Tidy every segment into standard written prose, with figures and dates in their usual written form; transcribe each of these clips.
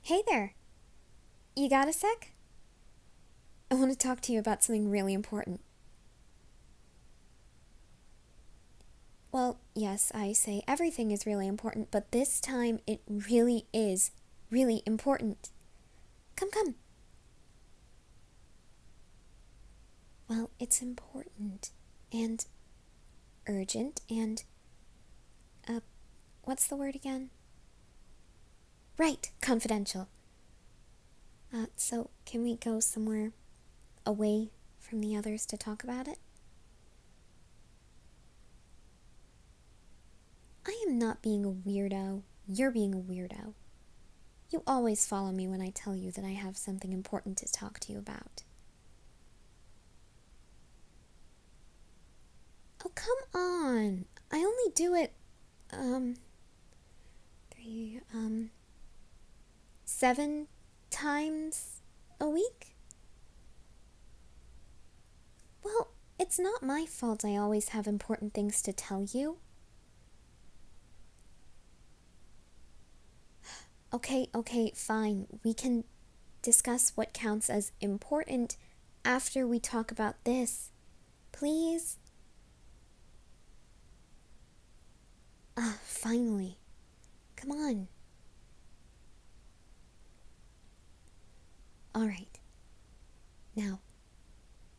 Hey there. You got a sec? I want to talk to you about something really important. Well, yes, I say everything is really important, but this time it really is really important. Come. Well, it's important and urgent and, what's the word again? Right, confidential. So can we go somewhere away from the others to talk about it? I am not being a weirdo. You're being a weirdo. You always follow me when I tell you that I have something important to talk to you about. Oh, come on. I only do it, 7 times a week? Well, it's not my fault I always have important things to tell you. Okay, fine. We can discuss what counts as important after we talk about this. Please? Finally. Come on. Alright. Now,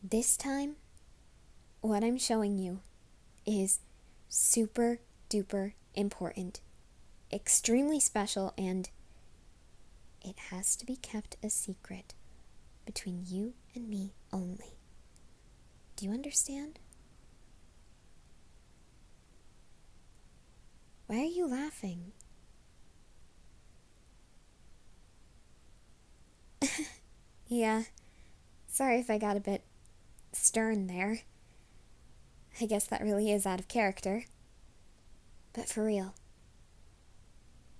this time, what I'm showing you is super duper important, extremely special, and it has to be kept a secret between you and me only. Do you understand? Why are you laughing? Yeah, sorry if I got a bit stern there. I guess that really is out of character. But for real,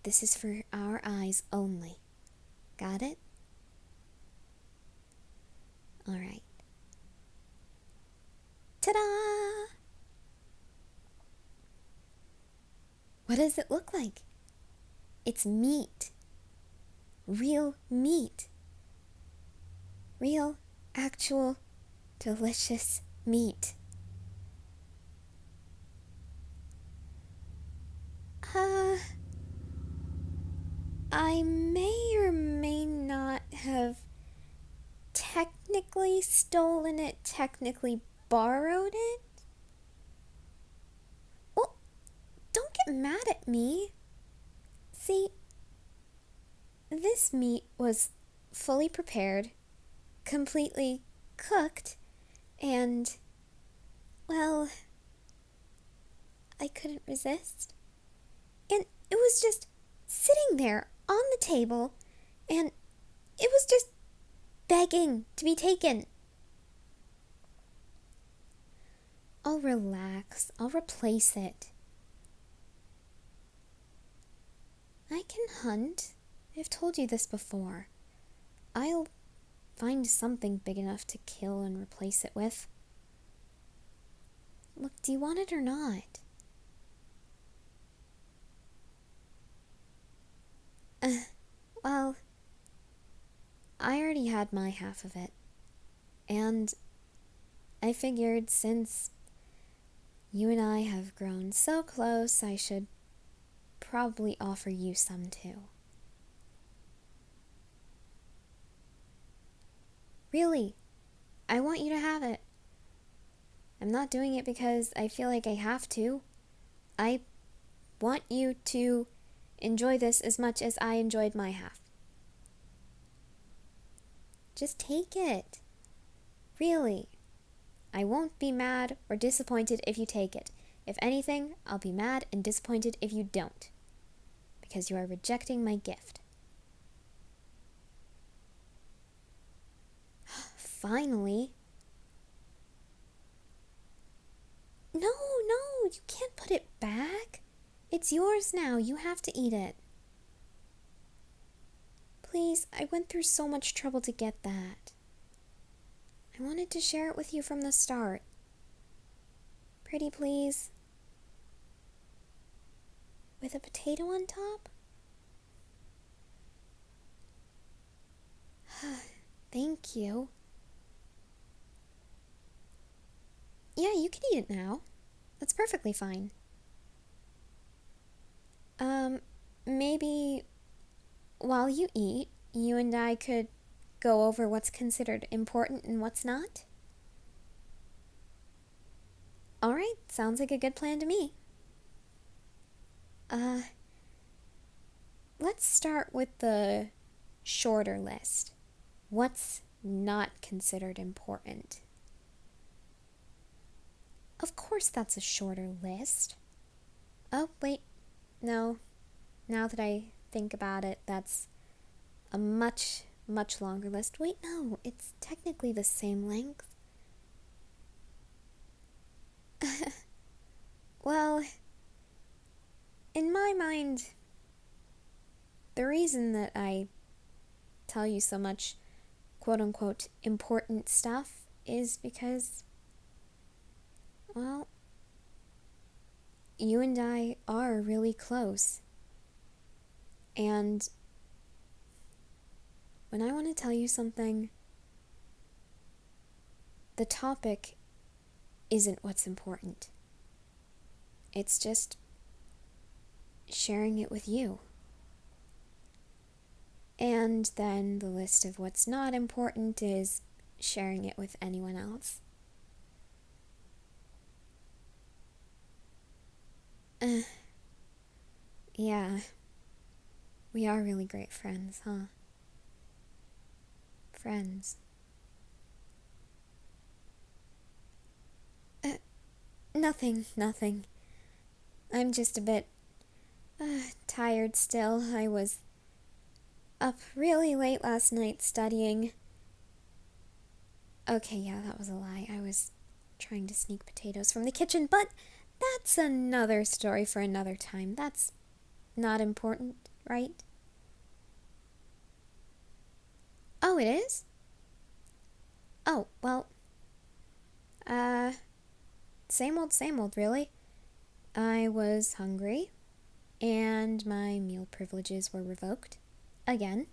this is for our eyes only. Got it? Alright. Ta-da! What does it look like? It's meat. Real meat. Real, actual, delicious meat. I may or may not have technically stolen it, technically borrowed it. Well, don't get mad at me. See, this meat was fully prepared, completely cooked, and, well, I couldn't resist. And it was just sitting there on the table, and it was just begging to be taken. I'll relax. I'll replace it. I can hunt. I've told you this before. I'll find something big enough to kill and replace it with. Look, do you want it or not? Well, I already had my half of it. And I figured since you and I have grown so close, I should probably offer you some too. Really, I want you to have it. I'm not doing it because I feel like I have to. I want you to enjoy this as much as I enjoyed my half. Just take it. Really. I won't be mad or disappointed if you take it. If anything, I'll be mad and disappointed if you don't. Because you are rejecting my gift. Finally. No, you can't put it back. It's yours now. You have to eat it. Please, I went through so much trouble to get that. I wanted to share it with you from the start. Pretty please. With a potato on top? thank you. Yeah, you can eat it now. That's perfectly fine. Maybe while you eat, you and I could go over what's considered important and what's not? Alright, sounds like a good plan to me. Let's start with the shorter list. What's not considered important? Of course that's a shorter list. Oh, wait. No. Now that I think about it, that's a much, much longer list. Wait, no. It's technically the same length. Well, in my mind, the reason that I tell you so much quote-unquote important stuff is because, well, you and I are really close. And when I want to tell you something, the topic isn't what's important. It's just sharing it with you. And then the list of what's not important is sharing it with anyone else. Yeah. We are really great friends, huh? Friends. Nothing. I'm just a bit tired still. I was up really late last night studying. Okay, yeah, that was a lie. I was trying to sneak potatoes from the kitchen, but that's another story for another time. That's not important, right? Oh, it is? Oh, well, same old, really. I was hungry, and my meal privileges were revoked. Again.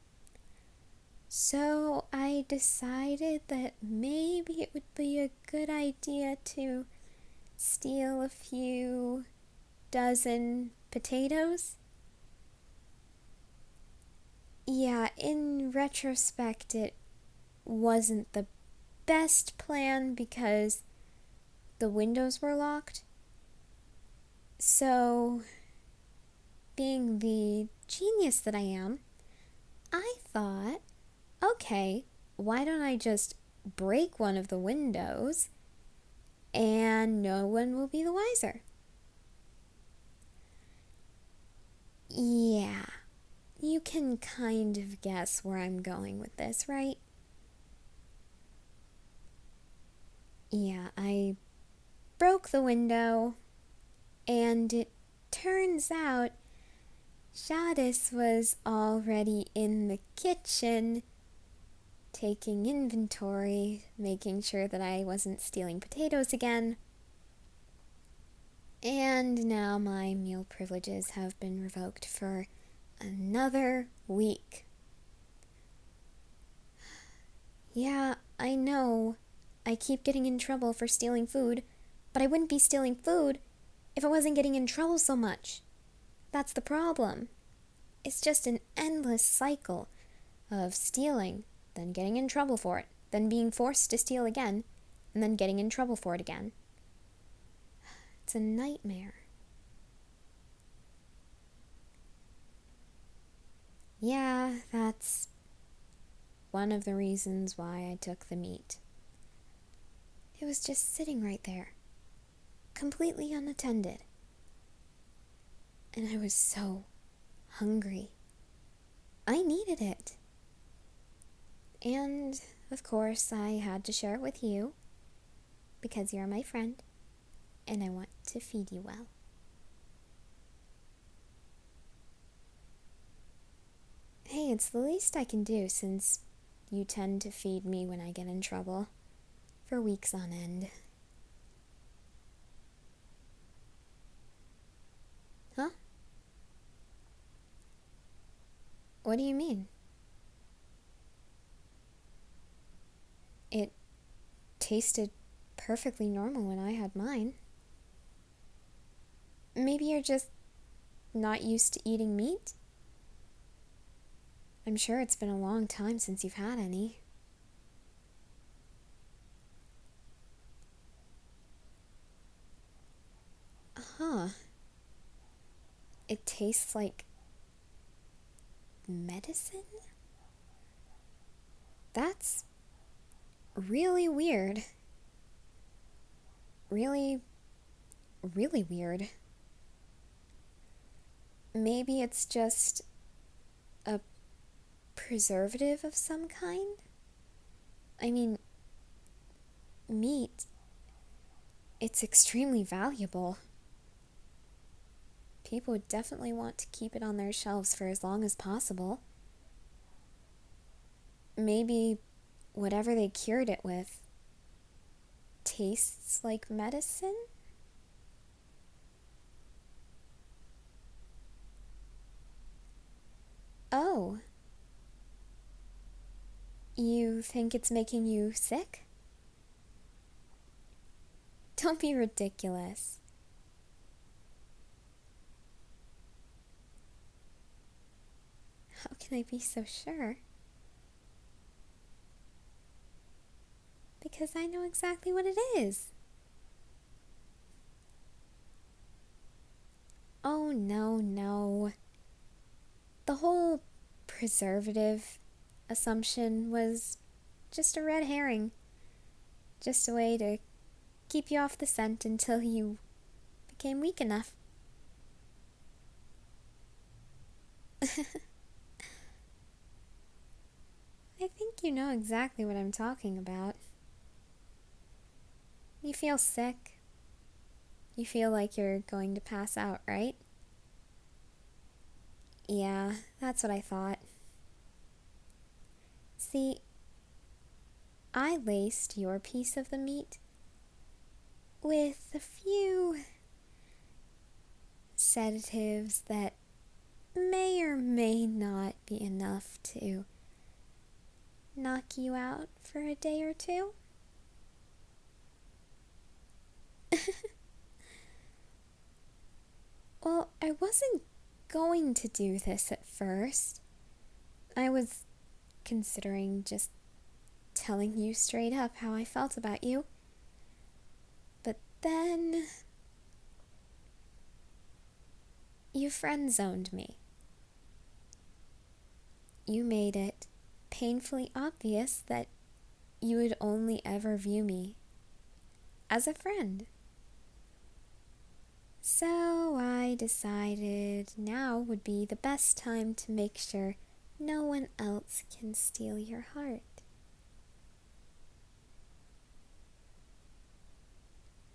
So I decided that maybe it would be a good idea to steal a few dozen potatoes. Yeah, in retrospect, it wasn't the best plan because the windows were locked. So, being the genius that I am, I thought, okay, why don't I just break one of the windows and no one will be the wiser? Yeah, you can kind of guess where I'm going with this, right? Yeah, I broke the window, and it turns out Jadis was already in the kitchen taking inventory, making sure that I wasn't stealing potatoes again. And now my meal privileges have been revoked for another week. Yeah, I know. I keep getting in trouble for stealing food, but I wouldn't be stealing food if I wasn't getting in trouble so much. That's the problem. It's just an endless cycle of stealing, then getting in trouble for it, then being forced to steal again, and then getting in trouble for it again. It's a nightmare. Yeah, that's one of the reasons why I took the meat. It was just sitting right there, completely unattended. And I was so hungry. I needed it. And, of course, I had to share it with you, because you're my friend, and I want to feed you well. Hey, it's the least I can do, since you tend to feed me when I get in trouble, for weeks on end. Huh? What do you mean? tasted perfectly normal when I had mine. Maybe you're just not used to eating meat? I'm sure it's been a long time since you've had any. Huh. It tastes like medicine? That's really weird. Really, really weird. Maybe it's just a preservative of some kind? I mean, meat, it's extremely valuable. People would definitely want to keep it on their shelves for as long as possible. Maybe whatever they cured it with tastes like medicine? Oh. You think it's making you sick? Don't be ridiculous. How can I be so sure? Because I know exactly what it is. Oh, no. The whole preservative assumption was just a red herring. Just a way to keep you off the scent until you became weak enough. I think you know exactly what I'm talking about. You feel sick. You feel like you're going to pass out, right? Yeah, that's what I thought. See, I laced your piece of the meat with a few sedatives that may or may not be enough to knock you out for a day or two. Well, I wasn't going to do this at first. I was considering just telling you straight up how I felt about you. But then you friend-zoned me. You made it painfully obvious that you would only ever view me as a friend. So I decided now would be the best time to make sure no one else can steal your heart.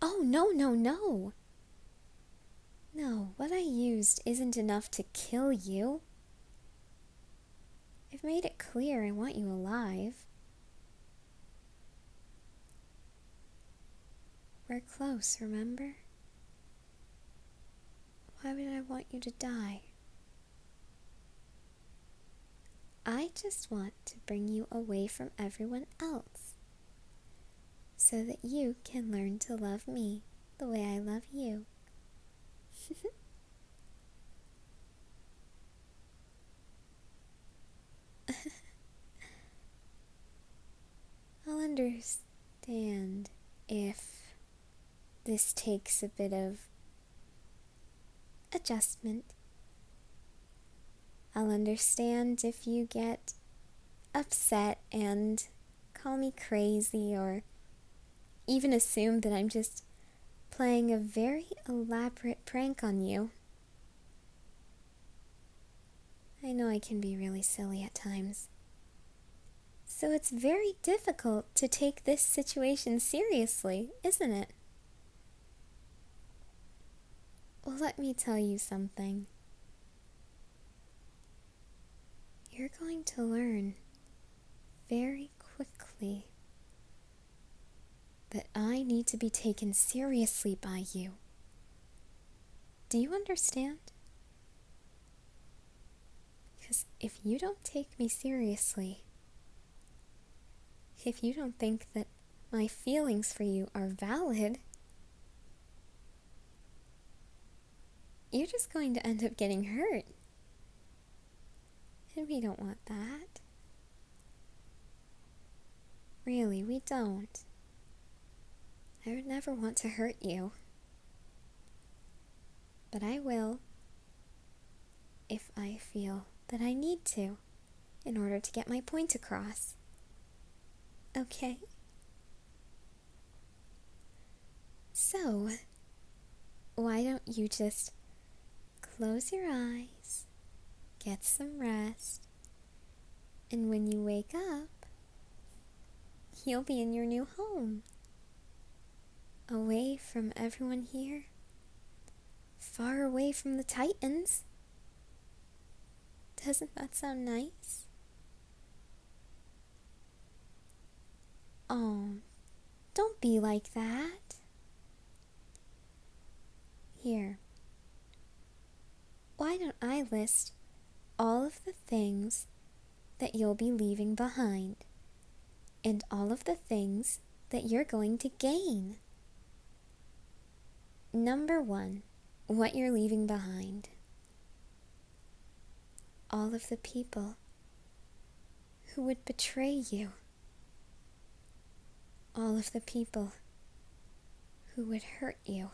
Oh, no. No, what I used isn't enough to kill you. I've made it clear I want you alive. We're close, remember? Why would I want you to die? I just want to bring you away from everyone else, so that you can learn to love me the way I love you. I'll understand if this takes a bit of adjustment. I'll understand if you get upset and call me crazy or even assume that I'm just playing a very elaborate prank on you. I know I can be really silly at times. So it's very difficult to take this situation seriously, isn't it? Well, let me tell you something. You're going to learn very quickly that I need to be taken seriously by you. Do you understand? Because if you don't take me seriously, if you don't think that my feelings for you are valid, you're just going to end up getting hurt. And we don't want that. Really, we don't. I would never want to hurt you. But I will, if I feel that I need to, in order to get my point across. Okay? So, why don't you just close your eyes, get some rest, and when you wake up, you'll be in your new home. Away from everyone here. Far away from the Titans. Doesn't that sound nice? Oh, don't be like that. Here. Why don't I list all of the things that you'll be leaving behind, and all of the things that you're going to gain? Number 1, what you're leaving behind. All of the people who would betray you. All of the people who would hurt you.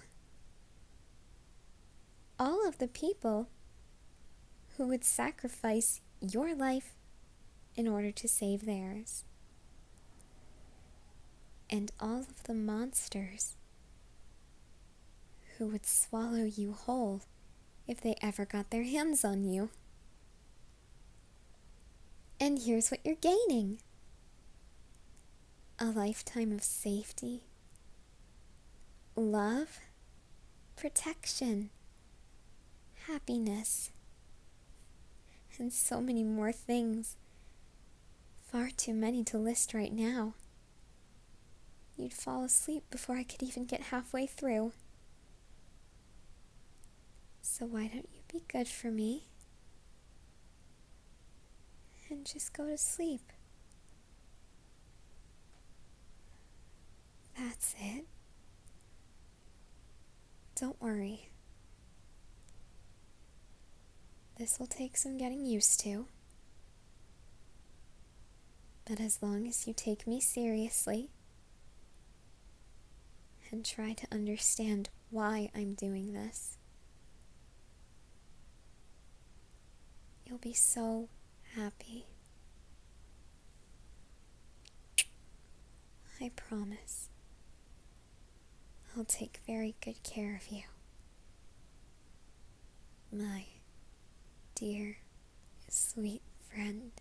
All of the people who would sacrifice your life in order to save theirs. And all of the monsters who would swallow you whole if they ever got their hands on you. And here's what you're gaining. A lifetime of safety, love, protection, happiness, and so many more things. Far too many to list right now. You'd fall asleep before I could even get halfway through. So why don't you be good for me and just go to sleep? That's it. Don't worry. This will take some getting used to. But as long as you take me seriously and try to understand why I'm doing this, you'll be so happy. I promise. I'll take very good care of you. My dear, sweet friend.